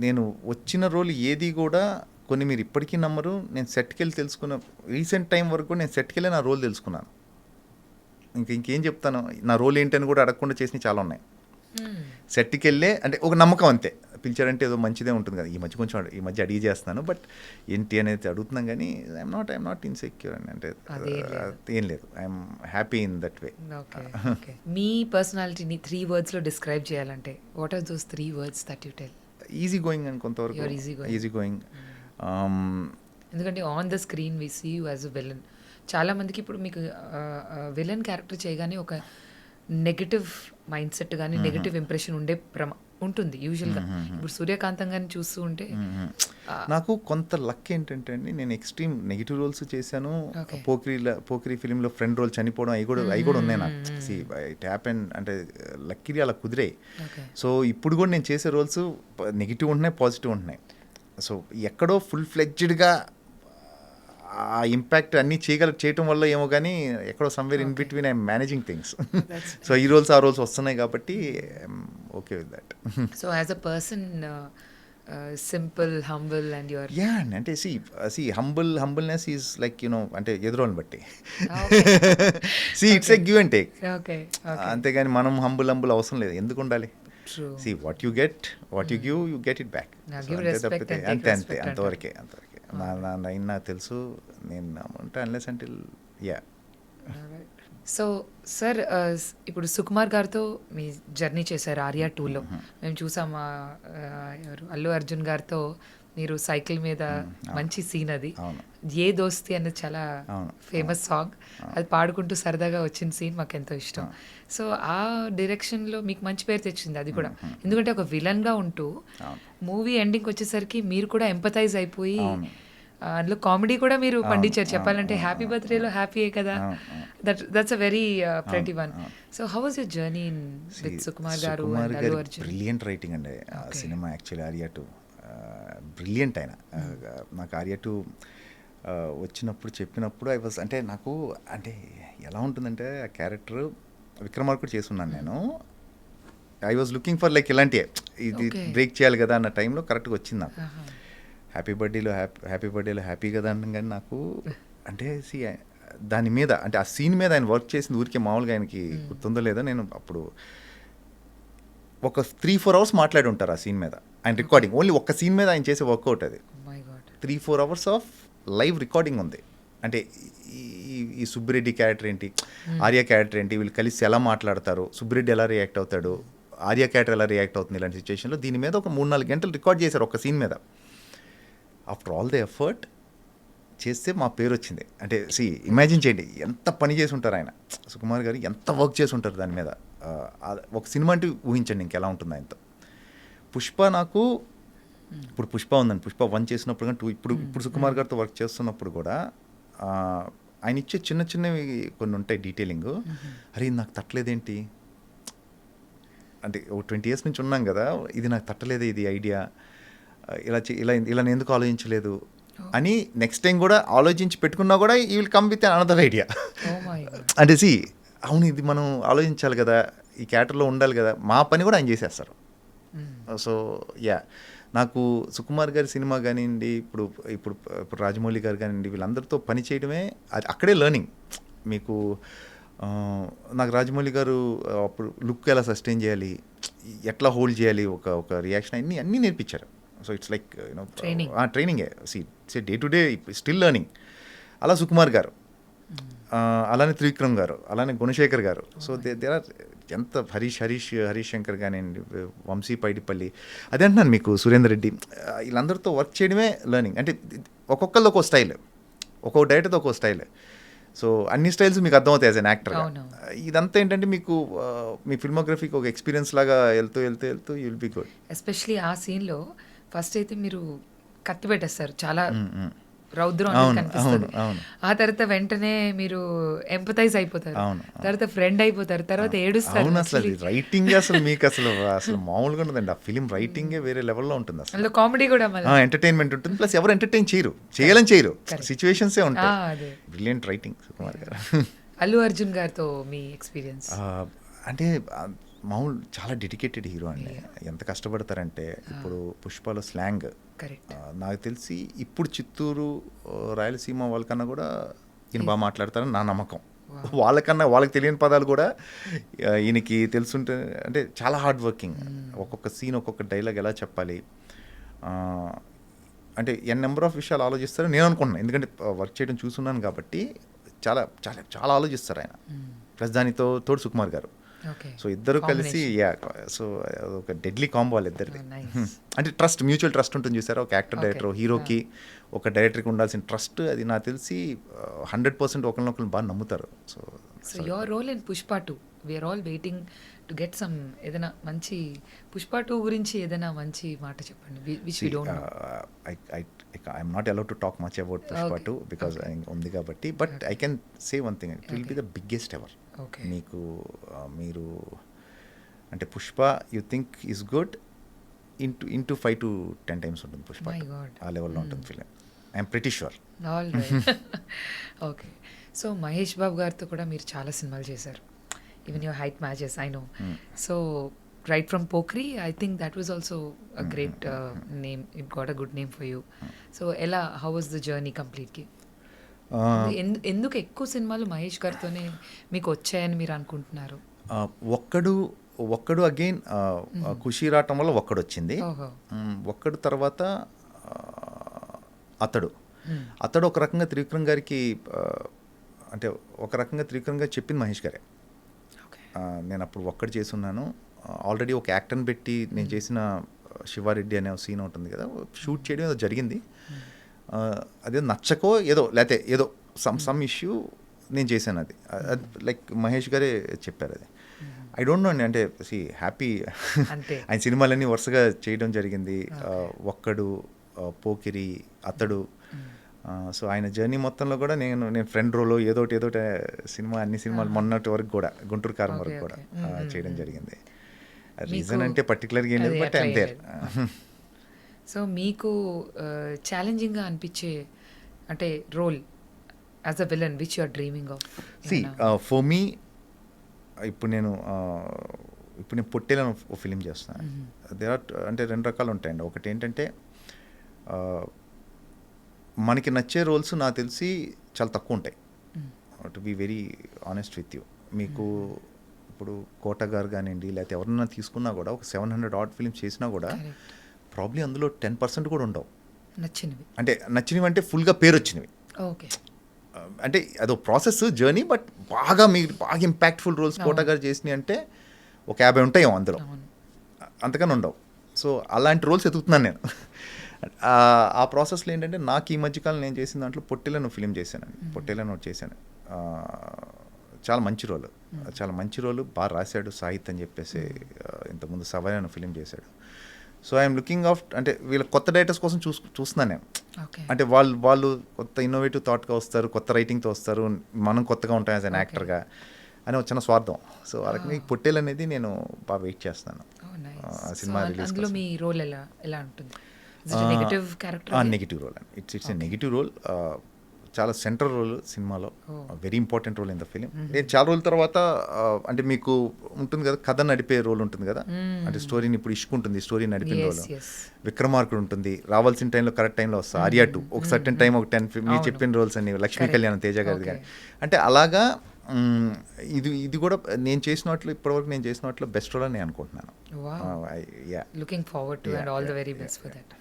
నేను వచ్చిన రోల్ ఏది కూడా కొన్ని మీరు ఇప్పటికీ నమ్మరు, నేను సెట్కి వెళ్ళి తెలుసుకున్న రీసెంట్ టైం వరకు కూడా నేను సెట్కి వెళ్ళి నా రోల్ తెలుసుకున్నాను. ఇంకేం చెప్తాను, నా రోల్ ఏంటని కూడా అడగకుండా చేసినవి చాలా ఉన్నాయి. సెట్కి వెళ్ళే అంటే ఒక నమ్మకం అంతే, పిలిచారంటే ఏదో మంచిదే ఉంటుంది కదా. ఈ మధ్య అడిగి చేస్తున్నాను, బట్ ఏంటి అనేది అడుగుతున్నాం కానీ ఐఎమ్ నాట్ ఇన్సెక్యూర్ అని అంటే ఏం లేదు. I'm happy in that way. మీ పర్సనాలిటీని 3 words లో డిస్క్రైబ్ చేయాలంటే what are those 3 words that you tell? Easy going అని కొంతవరకు. Easy going. ఎందుకంటే on the screen we see you as a villain. చాలా మందికి ఇప్పుడు మీకు విలన్ క్యారెక్టర్ చేయగానే ఒక నెగటివ్ మైండ్ సెట్ కానీ నెగటివ్ ఇంప్రెషన్ ఉంటుంది యూజువల్గా. ఇప్పుడు సూర్యకాంతం గారిని చూస్తూ ఉంటే నాకు కొంత లక్ ఏంటంటే అండి, నేను ఎక్స్ట్రీమ్ నెగిటివ్ రోల్స్ చేశాను. పోకిరి ఫిలింలో ఫ్రెండ్ రోల్ చనిపోవడం అవి కూడా ఉన్నాయి నాకు. ఇట్ హ్యాపెన్ అంటే లక్కీలీ అలా కుదిరాయి. సో ఇప్పుడు కూడా నేను చేసే రోల్స్ నెగిటివ్ ఉంటున్నాయి, పాజిటివ్ ఉంటున్నాయి. సో ఎక్కడో ఫుల్ ఫ్లెడ్జ్డ్గా ఆ ఇంపాక్ట్ అన్నీ చేయటం వల్ల ఏమో కానీ ఎక్కడో somewhere in between I'm managing things. So ఈ రోల్స్ ఆ రోల్స్ వస్తున్నాయి కాబట్టి okay with that. So as a person simple, humble and your అంటే హంబుల్నెస్ ఈజ్ లైక్ అంటే ఎదురోని బట్టి it's a give and take. అంతేగాని మనం హంబుల్ అవసరం లేదు, ఎందుకు ఉండాలి? What you get, what you give, you get it back. అంతే అంతవరకే. నాకు తెలుసు, నేను ఉంటా unless until yeah. So sir, ఇప్పుడు సుకుమార్ గారితో మీ జర్నీ చేశారు ఆర్యా 2లో. మేము చూసాం ఎవరు అల్లు అర్జున్ గారితో మీరు సైకిల్ మీద మంచి సీన్, అది ఏ దోస్తి అన్నది చాలా ఫేమస్ సాంగ్. అది పాడుకుంటూ సరదాగా వచ్చిన సీన్ మాకు ఎంతో ఇష్టం. సో ఆ డైరెక్షన్లో మీకు మంచి పేరు తెచ్చింది అది కూడా. ఎందుకంటే ఒక విలన్గా ఉంటూ మూవీ ఎండింగ్ వచ్చేసరికి మీరు కూడా ఎంపథైజ్ అయిపోయి అందులో కామెడీ కూడా మీరు పండించారు. చెప్పాలంటే హ్యాపీ బర్త్డేలో హ్యాపీయే కదా, that's a very pretty one. So how was your journey with Sukumar garu and Allu Arjun? Brilliant writing అండి సినిమా. యాక్చువల్లీ ఆర్యా 2 బ్రిలియంట్ ఆయన. నాకు ఆర్యా 2 వచ్చినప్పుడు చెప్పినప్పుడు ఐ వాజ్ అంటే నాకు అంటే ఎలా ఉంటుందంటే ఆ క్యారెక్టర్ విక్రమార్కుడు చేస్తున్నాను నేను. I was looking for like ఇలాంటివే, ఇది బ్రేక్ చేయాలి కదా అన్న టైంలో కరెక్ట్గా వచ్చింది నాకు. హ్యాపీ బర్త్డేలో హ్యాపీ కదా అన్నాం కానీ నాకు అంటే దాని మీద అంటే ఆ సీన్ మీద ఆయన వర్క్ చేసింది ఊరికే మామూలుగా ఆయనకి గుర్తుందో లేదో. నేను అప్పుడు ఒక 3-4 hours మాట్లాడి ఉంటారు ఆ సీన్ మీద. ఆయన రికార్డింగ్ ఓన్లీ ఒక్క సీన్ మీద ఆయన చేసే వర్కౌట్ అది. 3-4 hours ఆఫ్ లైవ్ రికార్డింగ్ ఉంది. అంటే ఈ సుబ్బిరెడ్డి క్యారెక్టర్ ఏంటి, ఆర్య క్యారెక్టర్ ఏంటి, వీళ్ళు కలిసి ఎలా మాట్లాడతారు, సుబ్బిరెడ్డి ఎలా రియాక్ట్ అవుతాడు, ఆర్య క్యారెక్టర్ ఎలా రియాక్ట్ అవుతుంది, ఇలాంటి సిచ్యువేషన్లో దీని మీద ఒక 3-4 గంటలు రికార్డ్ చేశారు ఒక సీన్ మీద. ఆఫ్టర్ ఆల్ ద ఎఫర్ట్ చేస్తే మా పేరు వచ్చింది. అంటే ఇమాజిన్ చేయండి ఎంత పని చేసి ఉంటారు ఆయన, సుకుమార్ గారు ఎంత వర్క్ చేసి ఉంటారు దాని మీద. ఒక సినిమా అంటే ఊహించండి ఇంకెలా ఉంటుంది ఆయనతో. పుష్ప నాకు ఇప్పుడు పుష్ప ఉందండి, పుష్ప 1 చేసినప్పుడు కానీ 2 ఇప్పుడు సుకుమార్ గారితో వర్క్ చేస్తున్నప్పుడు కూడా ఆయన ఇచ్చే చిన్నవి కొన్ని ఉంటాయి డీటెయిలింగ్. అరే ఇది నాకు తట్టలేదేంటి, అంటే ఒక 20 years నుంచి ఉన్నాం కదా, ఇది నాకు తట్టలేదే ఇది ఐడియా, ఇలా నేను ఎందుకు ఆలోచించలేదు అని నెక్స్ట్ టైం కూడా ఆలోచించి పెట్టుకున్నా కూడా ఈ will come with another idea. అంటే అవును ఇది మనం ఆలోచించాలి కదా, ఈ క్యారెక్టర్లో ఉండాలి కదా, మా పని కూడా ఆయన చేసేస్తారు. సో యా, నాకు సుకుమార్ గారి సినిమా కానివ్వండి, ఇప్పుడు రాజమౌళి గారు కానివ్వండి, వీళ్ళందరితో పని చేయడమే అక్కడే లెర్నింగ్. మీకు నాకు రాజమౌళి గారు అప్పుడు లుక్ ఎలా సస్టైన్ చేయాలి, ఎట్లా హోల్డ్ చేయాలి, ఒక రియాక్షన్ అన్నీ నేర్పించారు. సో ఇట్స్ లైక్ ట్రైనింగే. It's day to day still learning. అలా సుకుమార్ గారు, అలానే త్రివిక్రమ్ గారు, అలానే గుణశేఖర్ గారు. సో దే ఆర్ ఎంత హరీష్ శంకర్ కానివ్వండి, వంశీ పైడిపల్లి, అదే అంటున్నాను మీకు, సురేందర్ రెడ్డి, వీళ్ళందరితో వర్క్ చేయడమే లెర్నింగ్. అంటే ఒక్కొక్కరిది ఒక్కో స్టైల్, ఒక్కొక్క డైరెక్టర్తో ఒక్కో స్టైల్. సో అన్ని స్టైల్స్ మీకు అర్థమవుతాయి యాజ్ అన్ యాక్టర్. ఇదంతా ఏంటంటే మీకు మీ ఫిల్మోగ్రఫీకి ఒక ఎక్స్పీరియన్స్ లాగా వెళ్తూ you will be good. Especially ఆ సీన్లో ఫస్ట్ అయితే మీరు కత్తి పెట్టేస్తారు, చాలా రౌద్రం కనిపిస్తుంది. ఆ తర్వాత వెంటనే మీరు ఎంపథైజ్ అయిపోతారు, తర్వాత ఫ్రెండ్ అయిపోతారు, తర్వాత ఏడుస్తారు. అసలు రైటింగ్ అసలు మీకు అసలు మామూలుగా ఉండదండి. ఆ ఫిలిం రైటింగే వేరే లెవెల్లో ఉంటుంది. అసలు కామెడీ కూడా ఎంటర్టైన్మెంట్ ఉంటుంది, ప్లస్ ఎవరు ఎంటర్టైన్ చేయాలని చేయరు, సిచ్యువేషన్సే ఉంటాయి. బ్రిలియంట్ రైటింగ్ సుకుమార్ గారు. అల్లు అర్జున్ గారితో మీ ఎక్స్పీరియన్స్? అంటే మామూలు చాలా డెడికేటెడ్ హీరో అండి. ఎంత కష్టపడతారంటే ఇప్పుడు పుష్పలో స్లాంగ్ కరెక్ట్. నాకు తెలిసి ఇప్పుడు చిత్తూరు రాయలసీమ వాళ్ళకన్నా కూడా ఈయన బాగా మాట్లాడతారని నా నమ్మకం. వాళ్ళకన్నా వాళ్ళకి తెలియని పదాలు కూడా ఈయనకి తెలుసుంటే, అంటే చాలా హార్డ్ వర్కింగ్. ఒక్కొక్క సీన్ ఒక్కొక్క డైలాగ్ ఎలా చెప్పాలి, అంటే నెంబర్ ఆఫ్ విషయాలు ఆలోచిస్తారు నేను అనుకుంటున్నాను. ఎందుకంటే వర్క్ చేయడం చూస్తున్నాను కాబట్టి చాలా చాలా చాలా ఆలోచిస్తారు ఆయన. ప్లస్ దానితో తోడు సుకుమార్ గారు. ఓకే. సో ఇద్దరు కలిసి సో ఒక డెడ్లీ కాంబో వాళ్ళిద్దరిది. అంటే ట్రస్ట్, మ్యూచువల్ ట్రస్ట్ ఉంటుంది చూసారా, ఒక యాక్టర్ డైరెక్టర్ హీరోకి ఒక డైరెక్టర్కి ఉండాల్సిన ట్రస్ట్, అది నాకు తెలిసి 100% ఒకరినొకరు బాగా నమ్ముతారు. So your role in Pushpa 2, we are all waiting to get some ఏదైనా మంచి పుష్ప 2 గురించి ఏదైనా మంచి మాట చెప్పండి, which we don't know. I'm not allowed to talk much about Pushpa 2 because ఉంది కాబట్టి, but I can say one thing, it will be the biggest ever. మీకు మీరు అంటే Pushpa you think is good into 5 to 10 times ఉంటుంది పుష్ప. ఆ లెవెల్లో ఉంటుంది film, I'm pretty sure. All right. Okay. So Mahesh Babu గారితో కూడా మీరు చాలా సినిమాలు చేశారు, even your height matches I know. So right from Pokiri I think that was also a great name, it got a good name for you. So ఎలా, how was the journey కంప్లీట్కి? ఎందుకు ఎక్కువ సినిమాలు మహేష్ గారితోనే మీకు వచ్చాయని మీరు అనుకుంటున్నారు? ఒక్కడు అగైన్ ఖుషీ రావటం వల్ల ఒక్కడు వచ్చింది. ఒక్కడు తర్వాత అతడు ఒక రకంగా త్రివిక్రమ్ గారికి, అంటే ఒక రకంగా త్రివిక్రమ్ గారు చెప్పింది మహేష్ గారే. నేను అప్పుడు ఒక్కడు చేసున్నాను, ఆల్రెడీ ఒక యాక్టర్ని పెట్టి నేను చేసిన శివారెడ్డి అనే సీన్ ఉంటుంది కదా, షూట్ చేయడం ఏదో జరిగింది. అదే నచ్చకో ఏదో లేకపోతే ఏదో సమ్ ఇష్యూ నేను చేశాను. అది లైక్ మహేష్ గారే చెప్పారు అది. ఐ డోంట్ నో అండి, అంటే హ్యాపీ ఆయన సినిమాలన్నీ వరుసగా చేయడం జరిగింది. ఒక్కడు, పోకిరి, అతడు. సో ఆయన జర్నీ మొత్తంలో కూడా నేను ఫ్రెండ్ రోలో ఏదోటి సినిమా, అన్ని సినిమాలు మొన్నటి వరకు కూడా గుంటూరు కారం వరకు కూడా చేయడం జరిగింది. రీజన్ అంటే పర్టికులర్గా ఏం లేదు, బట్ ఐఎమ్ దేర్. సో మీకు ఛాలెంజింగ్గా అనిపించే అంటే role as a villain which you are dreaming of? For me ఇప్పుడు నేను పొట్టేలను ఒక ఫిలిం చేస్తాను. అంటే 2 రకాలు ఉంటాయండి. ఒకటి ఏంటంటే మనకి నచ్చే రోల్స్ నాకు తెలిసి చాలా తక్కువ ఉంటాయి, to be very honest with you. మీకు ఇప్పుడు కోట గారు కానివ్వండి, లేకపోతే ఎవరన్నా తీసుకున్నా కూడా ఒక 700 odd ఫిలిమ్స్ చేసినా కూడా ప్రాబ్లీ అందులో 10% కూడా ఉండవు నచ్చినవి. అంటే నచ్చినవి అంటే ఫుల్గా పేరు వచ్చినవి. ఓకే. అంటే అదో ప్రాసెస్ జర్నీ, బట్ మీరు బాగా ఇంపాక్ట్ఫుల్ రోల్స్ కోట గారు చేసినాయి అంటే ఒక 50 ఉంటాయి అందులో, అంతకన్నా ఉండవు. సో అలాంటి రోల్స్ ఎదుగుతున్నాను నేను. ఆ ప్రాసెస్లో ఏంటంటే నాకు ఈ మధ్యకాలం నేను చేసిన దాంట్లో పొట్టేలను ఫిలిం చేశానండి. పొట్టేలను చేశాను. చాలా మంచి రోలు, బాగా రాశాడు సాహిత్ అని చెప్పేసి. ఇంతకుముందు సవాయ్ అనే ఫిలిం చేశాడు. సో ఐఎమ్ లుకింగ్ ఆఫ్, అంటే వీళ్ళ కొత్త డైరెక్టర్స్ కోసం చూస్తున్నాను నేను. అంటే వాళ్ళు కొత్త ఇన్నోవేటివ్ థాట్గా వస్తారు, కొత్త రైటింగ్తో వస్తారు, మనం కొత్తగా ఉంటాం యాజ్ అన్ యాక్టర్గా అని ఒక చిన్న స్వార్థం. సో ఆ రకంగా ఈ పొట్టేలు అనేది నేను బాగా వెయిట్ చేస్తున్నాను ఆ సినిమా రిలీజ్. మీ రోల్ ఎలా ఉంటుంది? నెగటివ్ రోల్ అండి. It's a negative role. చాలా సెంట్రల్ రోల్ సినిమాలో, very important role in the film. నేను చాలా రోజుల తర్వాత, అంటే మీకు ఉంటుంది కదా కథ నడిపే రోల్ ఉంటుంది కదా, అంటే స్టోరీని ఇప్పుడు ఇష్కుంటుంది, స్టోరీ నడిపిన రోల్. విక్రమార్కుడు ఉంటుంది, రావాల్సిన టైంలో కరెక్ట్ టైంలో వస్తుంది. ఆర్యా 2 ఒక సర్టన్ టైం, ఒక 10 మీరు చెప్పిన రోల్స్ అన్ని, లక్ష్మీ కళ్యాణ్, తేజ గారిది కానీ, అంటే అలాగా ఇది కూడా నేను చేసిన వాటిలో ఇప్పటివరకు నేను చేసిన వాటిలో బెస్ట్ రోల్ అని నేను అనుకుంటున్నాను. Looking forward to and all the very best for that.